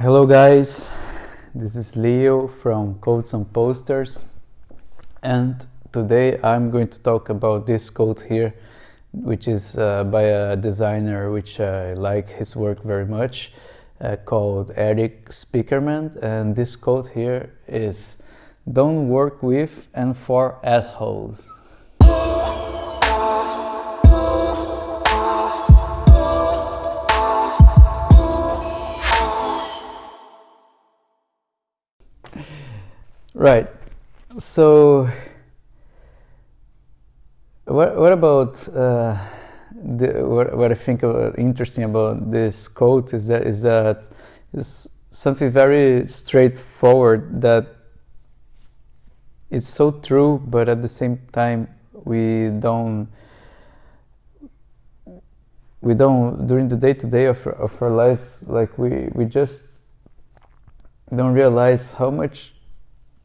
Hello guys, this is Leo from Codes and Posters, and today I'm going to talk about this quote here, which is by a designer which I like his work very much, called Erik Spiekermann, and this quote here is, "Don't work with and for assholes." Right. So, what about what I think interesting about this quote is that it's something very straightforward, that it's so true, but at the same time we don't during the day-to-day of our lives, like we just don't realize how much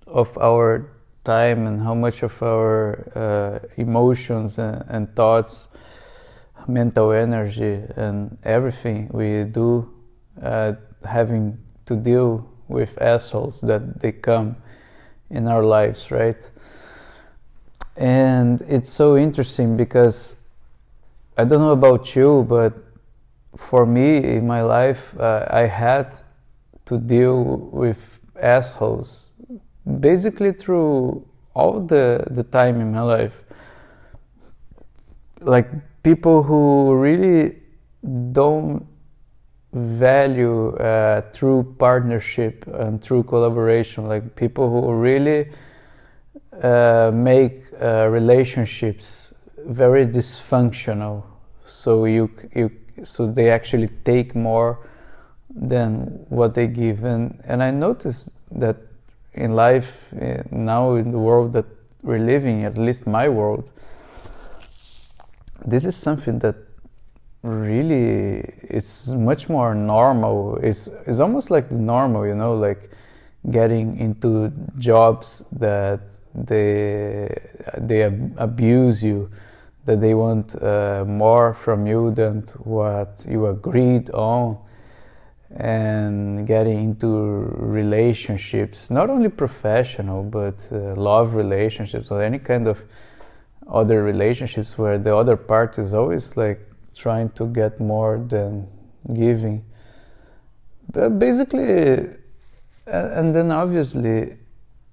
of our time and how much of our emotions and thoughts, mental energy and everything we do having to deal with assholes that they come in our lives, right? And it's so interesting because I don't know about you, but for me in my life, I had to deal with assholes basically through all the time in my life. Like people who really don't value true partnership and true collaboration, like people who really make relationships very dysfunctional, so they actually take more than what they give. And I noticed that in life now, in the world that we're living, at least my world, this is something that really is much more normal. It's almost like the normal, you know, like getting into jobs that they abuse you, that they want more from you than what you agreed on, and getting into relationships, not only professional but love relationships or any kind of other relationships where the other part is always like trying to get more than giving. But basically, and then obviously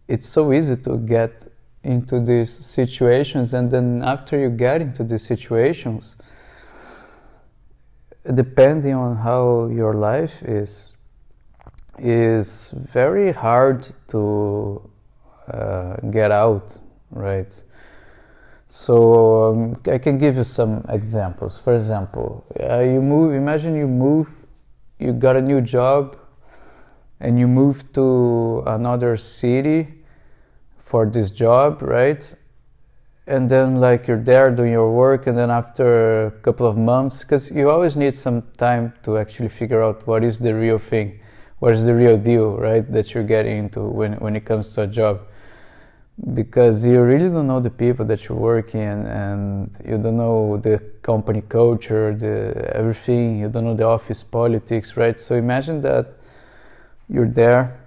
it's so easy to get into these situations, and then after you get into these situations, depending on how your life is very hard to get out, right? So I can give you some examples. For example, imagine you got a new job and you move to another city for this job, right? And then like you're there doing your work, and then after a couple of months, because you always need some time to actually figure out what is the real thing, what is the real deal, right, that you're getting into when it comes to a job, because you really don't know the people that you're working and you don't know the company culture, everything, you don't know the office politics, right? So imagine that you're there,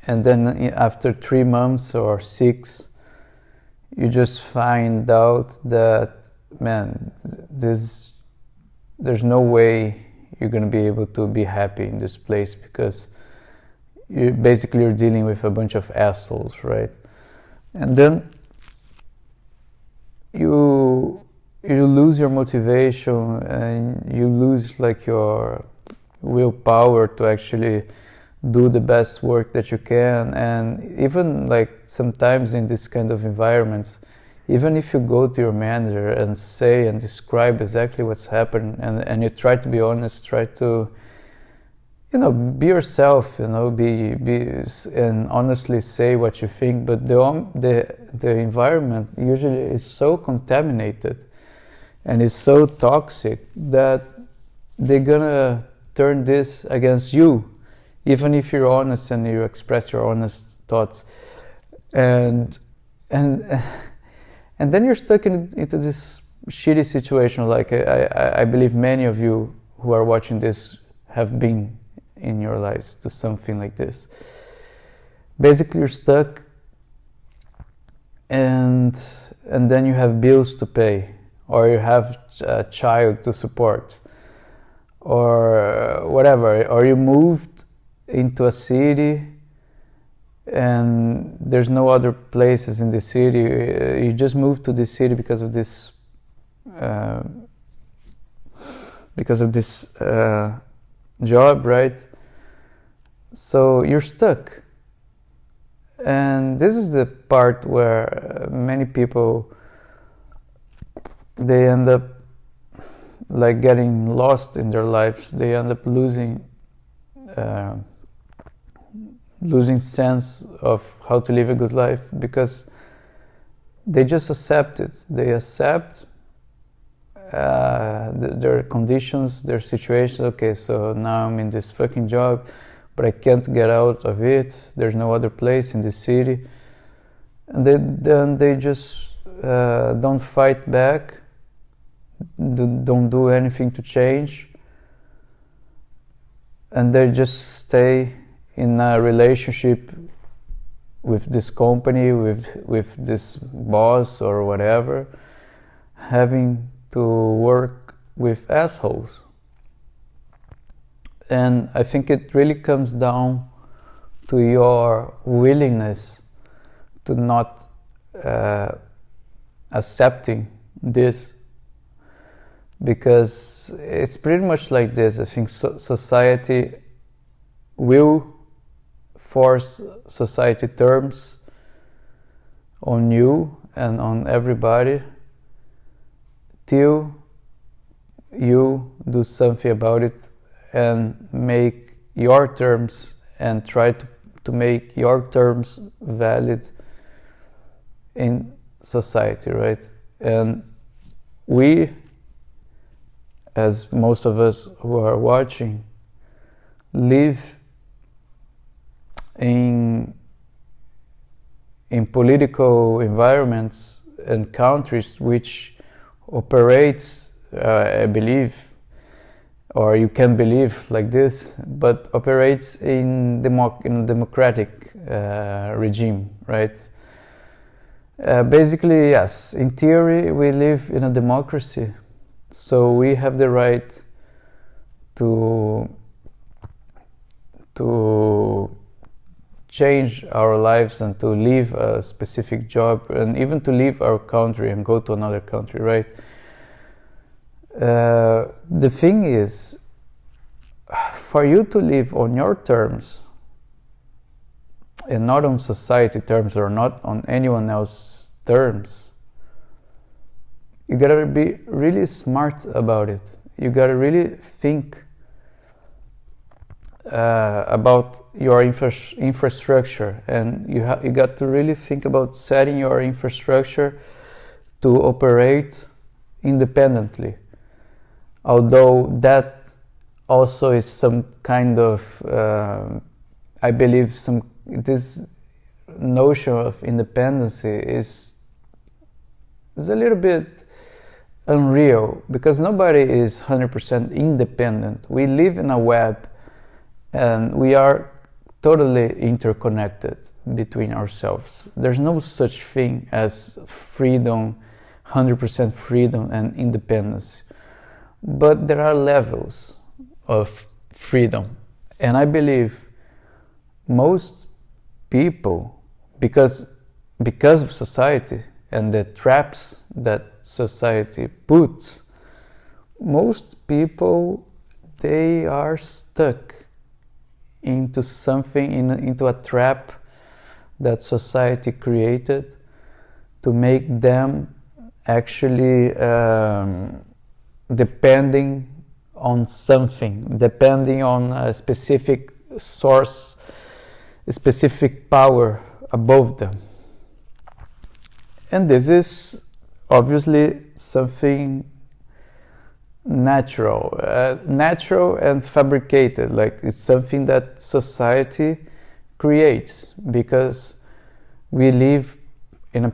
and then after 3 months or 6, you just find out that, man, there's no way you're going to be able to be happy in this place, because you're dealing with a bunch of assholes, right? And then you lose your motivation, and you lose like your willpower to actually do the best work that you can. And even like sometimes in this kind of environments, even if you go to your manager and say and describe exactly what's happened, and you try to be honest, try to, you know, be yourself, you know, be and honestly say what you think, but the environment usually is so contaminated and is so toxic that they're gonna turn this against you, even if you're honest and you express your honest thoughts. And then you're stuck into this shitty situation. Like I believe many of you who are watching this have been in your lives to something like this. Basically, you're stuck, and then you have bills to pay, or you have a child to support, or whatever, or you moved into a city and there's no other places in the city. You just moved to this city because of this job, right? So you're stuck, and this is the part where many people, they end up like getting lost in their lives. They end up losing sense of how to live a good life, because they just accept it. They accept their conditions, their situations. Okay, so now I'm in this fucking job, but I can't get out of it. There's no other place in this city. And then they just don't fight back, don't do anything to change, and they just stay in a relationship with this company, with this boss or whatever, having to work with assholes. And I think it really comes down to your willingness to not accepting this, because it's pretty much like this. I think society will force society terms on you and on everybody till you do something about it and make your terms and try to make your terms valid in society, right? And we, as most of us who are watching, live in political environments and countries which operates, I believe, or you can believe like this, but operates in democratic regime, right? Basically, yes, in theory we live in a democracy, so we have the right to change our lives and to leave a specific job, and even to leave our country and go to another country, right? The thing is, for you to live on your terms and not on society terms or not on anyone else's terms, you gotta be really smart about it. You gotta really think about your infrastructure, and you got to really think about setting your infrastructure to operate independently. Although that also is some kind of, I believe, this notion of independence is a little bit unreal, because nobody is 100% independent. We live in a web, and we are totally interconnected between ourselves. There's no such thing as freedom, 100% freedom and independence. But there are levels of freedom. And I believe most people, because of society and the traps that society puts, most people, they are stuck into something, into a trap that society created to make them actually depending on something, depending on a specific source, a specific power above them. And this is obviously something natural and fabricated. Like, it's something that society creates, because we live in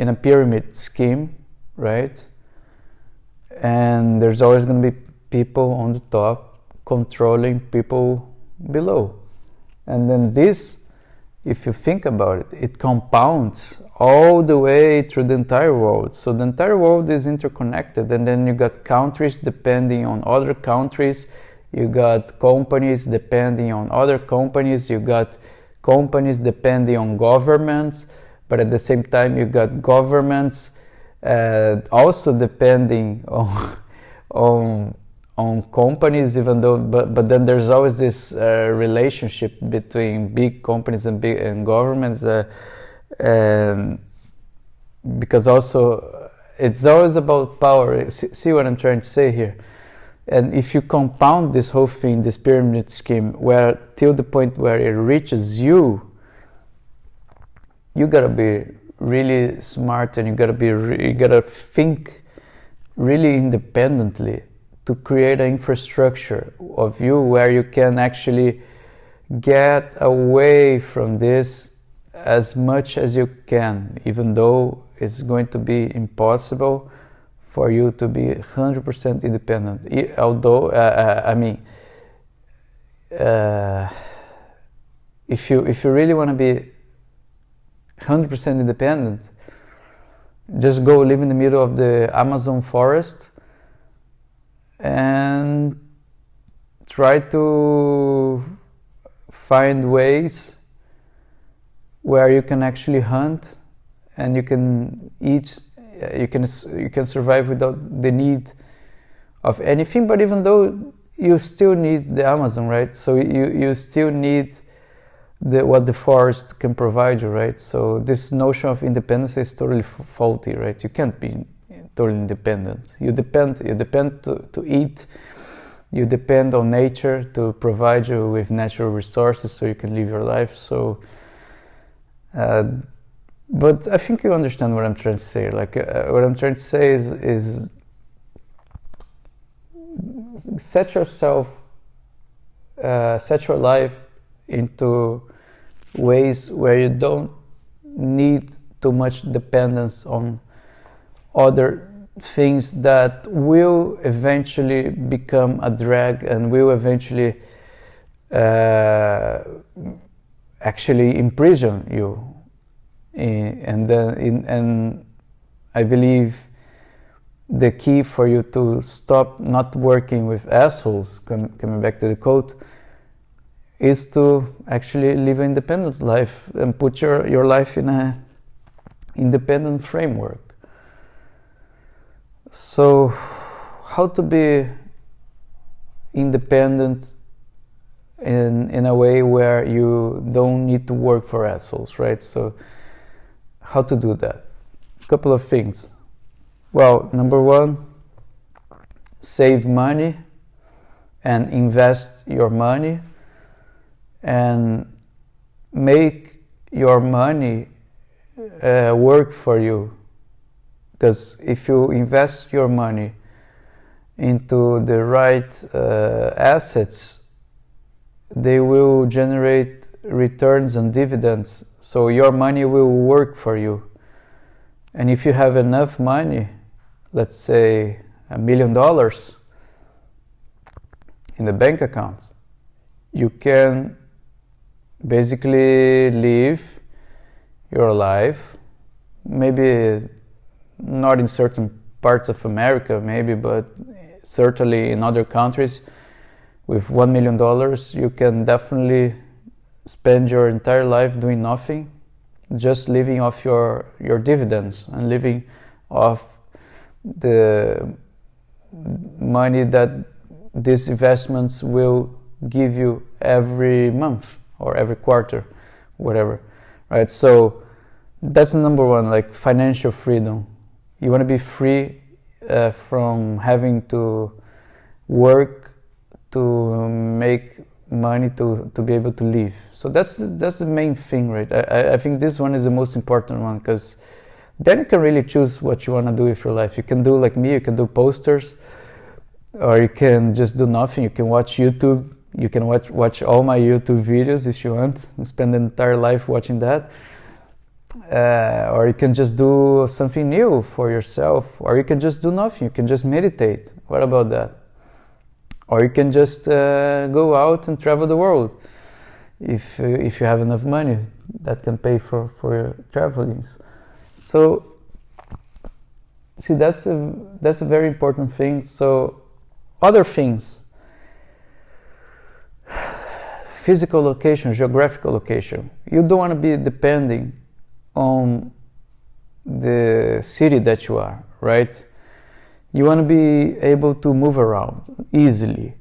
a pyramid scheme, right? And there's always going to be people on the top controlling people below. And then this, if you think about it, it compounds all the way through the entire world. So the entire world is interconnected, and then you got countries depending on other countries, you got companies depending on other companies, you got companies depending on governments, but at the same time you got governments also depending on companies, even though but then there's always this relationship between big companies and governments, because also it's always about power. See what I'm trying to say here? And if you compound this whole thing, this pyramid scheme, where till the point where it reaches you, you gotta be really smart, and you gotta think really independently to create an infrastructure of you where you can actually get away from this as much as you can, even though it's going to be impossible for you to be 100% independent. Although, if you really want to be 100% independent, just go live in the middle of the Amazon forest and try to find ways where you can actually hunt and you can eat. You can survive without the need of anything, but even though you still need the Amazon, right? So you still need what the forest can provide you, right? So this notion of independence is totally faulty, right? You can't be totally independent. You depend to eat. You depend on nature to provide you with natural resources so you can live your life. So. But I think you understand what I'm trying to say. Like what I'm trying to say is set your life into ways where you don't need too much dependence on other things that will eventually become a drag and will eventually actually imprison you. And I believe the key for you to stop not working with assholes, coming back to the quote, is to actually live an independent life and put your life in a independent framework. So, how to be independent in a way where you don't need to work for assholes, right? So, how to do that? A couple of things. Well, number one, save money and invest your money and make your money work for you. Because if you invest your money into the right assets, they will generate returns and dividends, so your money will work for you. And if you have enough money, let's say $1 million in the bank account, you can basically live your life, maybe not in certain parts of America maybe, but certainly in other countries. With $1 million, you can definitely spend your entire life doing nothing, just living off your dividends and living off the money that these investments will give you every month or every quarter, whatever, right? So that's the number one, like financial freedom. You want to be free from having to work to make money to be able to live. So that's the main thing, right? I think this one is the most important one, because then you can really choose what you want to do with your life. You can do like me, you can do posters, or you can just do nothing. You can watch YouTube. You can watch all my YouTube videos if you want and spend the entire life watching that. Or you can just do something new for yourself, or you can just do nothing. You can just meditate. What about that? or you can just go out and travel the world if you have enough money that can pay for your travelings. So see, that's a very important thing. So other things, physical location, geographical location, you don't want to be depending on the city that you are, right? You want to be able to move around easily.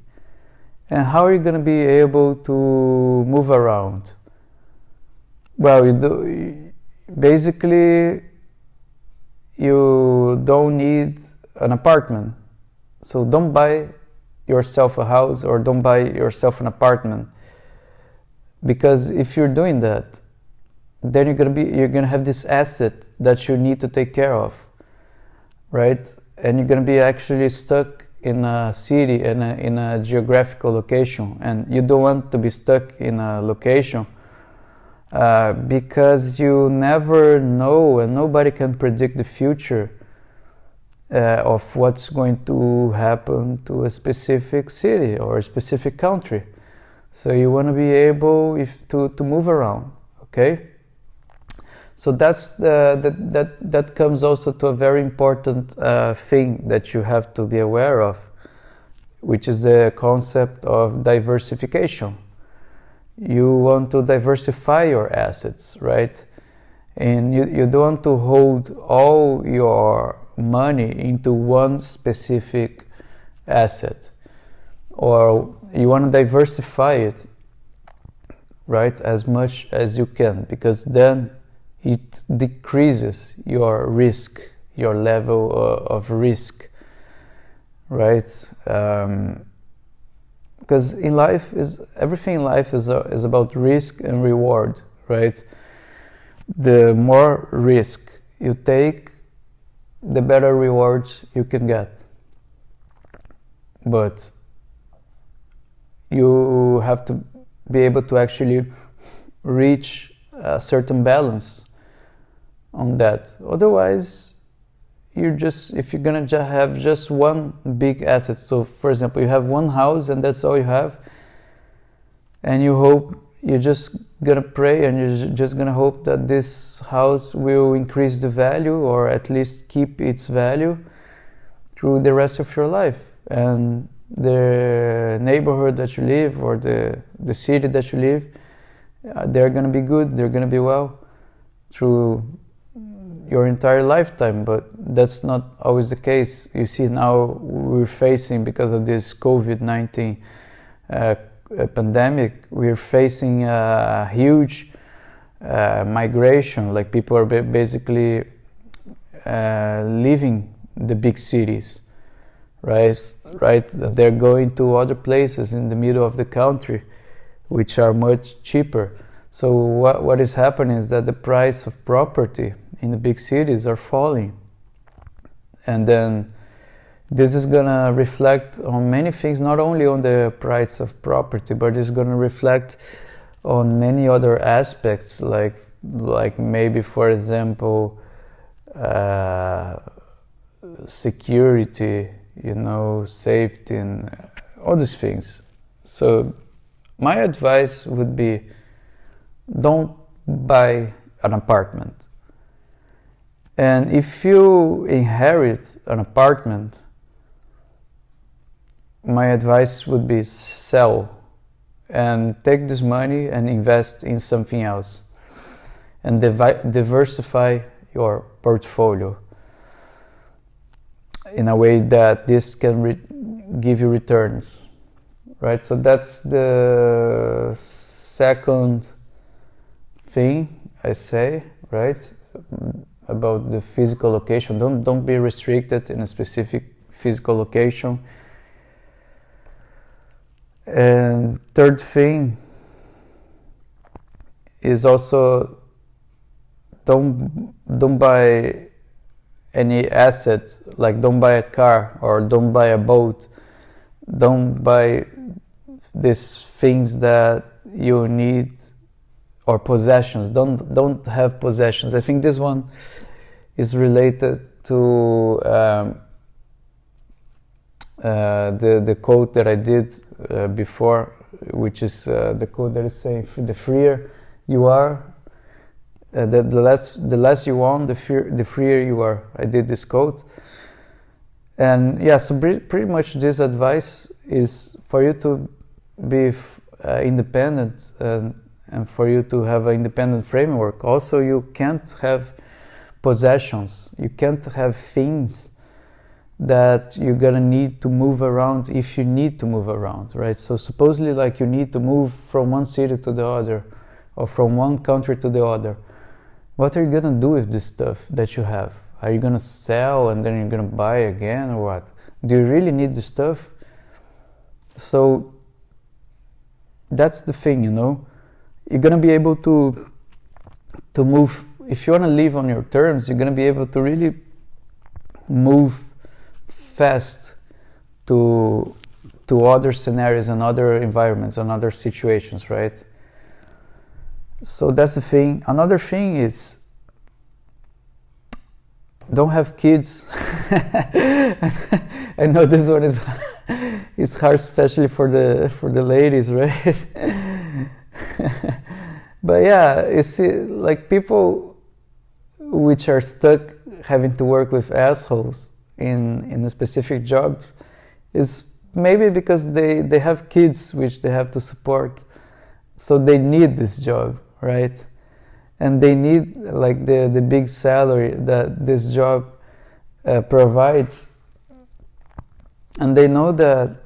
And how are you going to be able to move around? Well, basically you don't need an apartment. So don't buy yourself a house or don't buy yourself an apartment. Because if you're doing that, then you're gonna have this asset that you need to take care of, right? And you're gonna be actually stuck in a city in a geographical location, and you don't want to be stuck in a location because you never know, and nobody can predict the future of what's going to happen to a specific city or a specific country. So you want to be able to move around, okay? So that comes also to a very important thing that you have to be aware of, which is the concept of diversification. You want to diversify your assets, right? And you don't want to hold all your money into one specific asset, or you want to diversify it, right, as much as you can, because then it decreases your risk, your level of risk, right? Because everything in life is about risk and reward, right? The more risk you take, the better rewards you can get. But you have to be able to actually reach a certain balance on that. Otherwise, if you're gonna have just one big asset, so for example, you have one house and that's all you have, and you're just gonna pray and you're just gonna hope that this house will increase the value, or at least keep its value through the rest of your life. And the neighborhood that you live, or the city that you live, they're gonna be good, they're gonna be well through your entire lifetime. But that's not always the case. You see, now we're facing, because of this COVID-19 pandemic, we're facing a huge migration. Like, people are basically leaving the big cities, right? They're going to other places in the middle of the country, which are much cheaper. So what is happening is that the price of property in the big cities are falling. And then this is gonna reflect on many things, not only on the price of property, but it's gonna reflect on many other aspects, like maybe, for example, security, safety, and all these things. So my advice would be, don't buy an apartment. And if you inherit an apartment, my advice would be sell and take this money and invest in something else, and diversify your portfolio in a way that this can give you returns, right? So that's the second thing I say, right, about the physical location. Don't be restricted in a specific physical location. And third thing is also, don't buy any assets, like don't buy a car or don't buy a boat. Don't buy these things that you need, or possessions. Don't have possessions. I think this one is related to the quote that I did before, which is the quote that is saying, the freer you are, the less you want, the freer you are. I did this quote. And yeah, so pretty much this advice is for you to be independent and for you to have an independent framework. Also, you can't have possessions. You can't have things that you're gonna need to move around if you need to move around, right? So supposedly, like, you need to move from one city to the other or from one country to the other. What are you gonna do with this stuff that you have? Are you gonna sell and then you're gonna buy again, or what? Do you really need the stuff? So that's the thing, you know. You're gonna be able to move. If you wanna live on your terms, you're gonna be able to really move fast to other scenarios and other environments and other situations, right? So that's the thing. Another thing is, don't have kids. I know this one is hard, especially for the ladies, right? But yeah, you see, like, people which are stuck having to work with assholes in a specific job is maybe because they have kids which they have to support, so they need this job, right? And they need, like, the big salary that this job provides, and they know that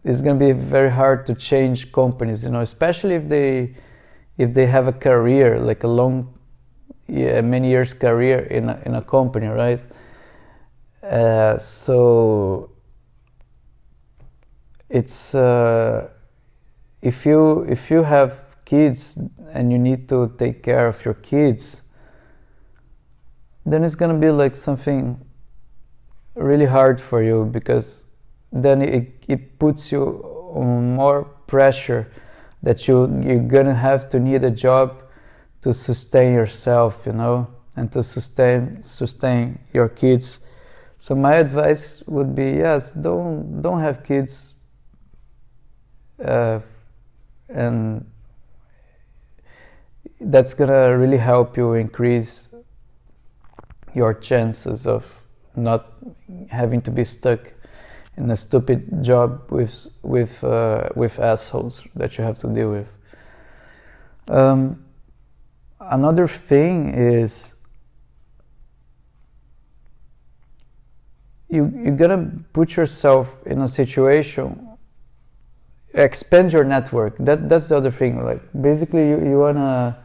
it's going to be very hard to change companies, you know, especially if they have a career, like a long, many years career in a company, right? So it's if you have kids and you need to take care of your kids, then it's gonna be like something really hard for you, because then it puts you on more pressure that you're gonna have to need a job to sustain yourself, you know, and to sustain your kids. So my advice would be, yes, don't have kids, and that's gonna really help you increase your chances of not having to be stuck in a stupid job with assholes that you have to deal with. Another thing is, you gotta put yourself in a situation, expand your network. That's the other thing. Like, basically, you wanna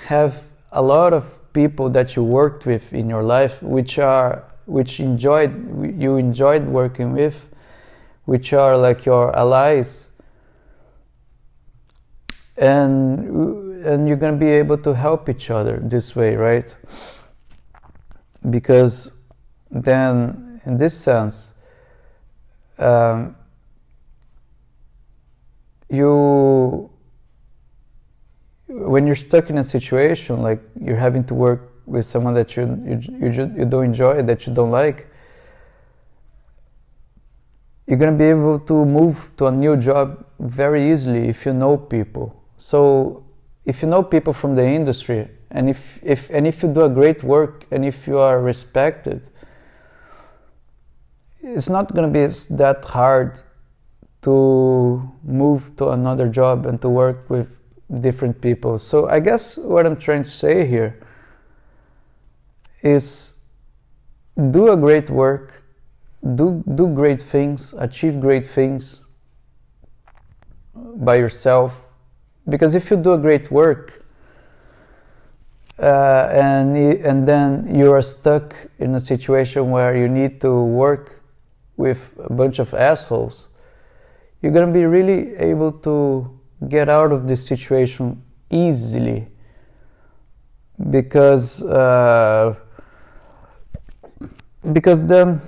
have a lot of people that you worked with in your life, which you enjoyed working with, which are like your allies, and you're gonna be able to help each other this way, right? Because then, in this sense, when you're stuck in a situation, like you're having to work with someone that you don't enjoy, that you don't like, you're going to be able to move to a new job very easily if you know people. So if you know people from the industry, and if you do a great work, and if you are respected, it's not going to be that hard to move to another job and to work with different people. So I guess what I'm trying to say here is, do a great work, do great things, achieve great things by yourself. Because if you do a great work and then you are stuck in a situation where you need to work with a bunch of assholes, you're going to be really able to get out of this situation easily, because then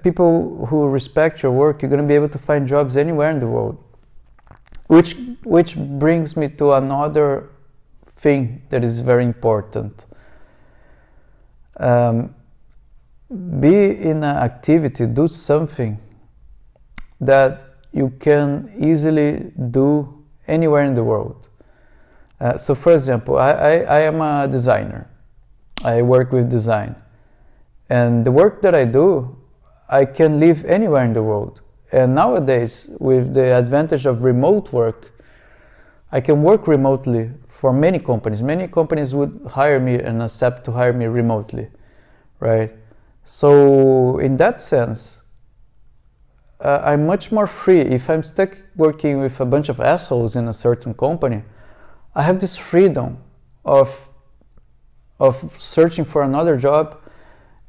people who respect your work, you're going to be able to find jobs anywhere in the world. Which brings me to another thing that is very important. be in an activity, do something that you can easily do anywhere in the world. So for example, I am a designer. I work with design. And the work that I do, I can live anywhere in the world. And nowadays, with the advantage of remote work, I can work remotely for many companies. Many companies would hire me and accept to hire me remotely, right? So in that sense, I'm much more free. If I'm stuck working with a bunch of assholes in a certain company, I have this freedom of searching for another job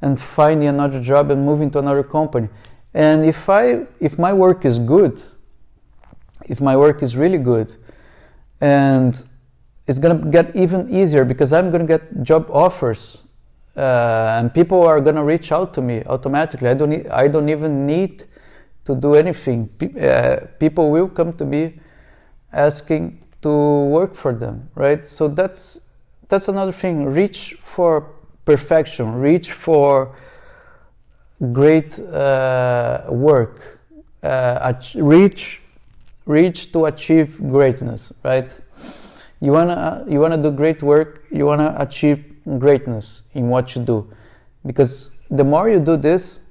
and finding another job and moving to another company. And if my work is good, if my work is really good, and it's gonna get even easier because I'm gonna get job offers, and people are gonna reach out to me automatically. I don't even need to do anything. People will come to me asking to work for them, right? So that's another thing. Reach for perfection. Reach for great work. Reach to achieve greatness, right? You wanna do great work. You wanna achieve greatness in what you do, because the more you do this,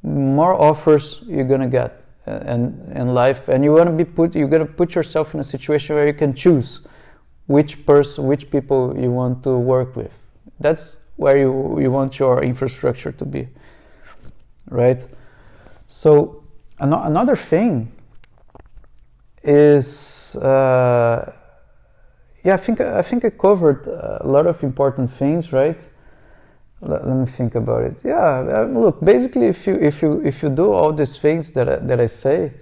more offers you're gonna get in life, and you're gonna put yourself in a situation where you can choose which people you want to work with. That's where you want your infrastructure to be, right? So another thing is, I think I covered a lot of important things, right? Let me think about it. Yeah, look, basically, if you do all these things that I say,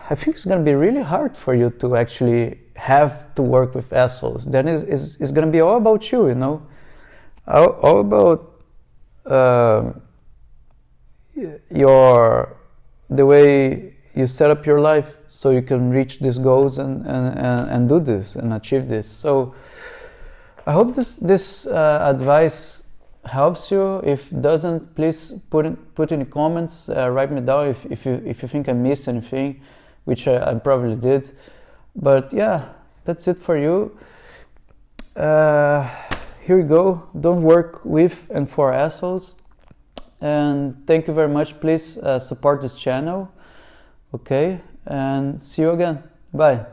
I think it's gonna be really hard for you to actually have to work with assholes. Then it's gonna be all about you, you know, all about the way you set up your life so you can reach these goals and do this and achieve this. So I hope this advice helps you. If it doesn't, please put in the comments. Write me down if you think I missed anything, which I probably did. But yeah, that's it for you. Here we go. Don't work with and for assholes. And thank you very much. Please support this channel. Okay, and see you again. Bye.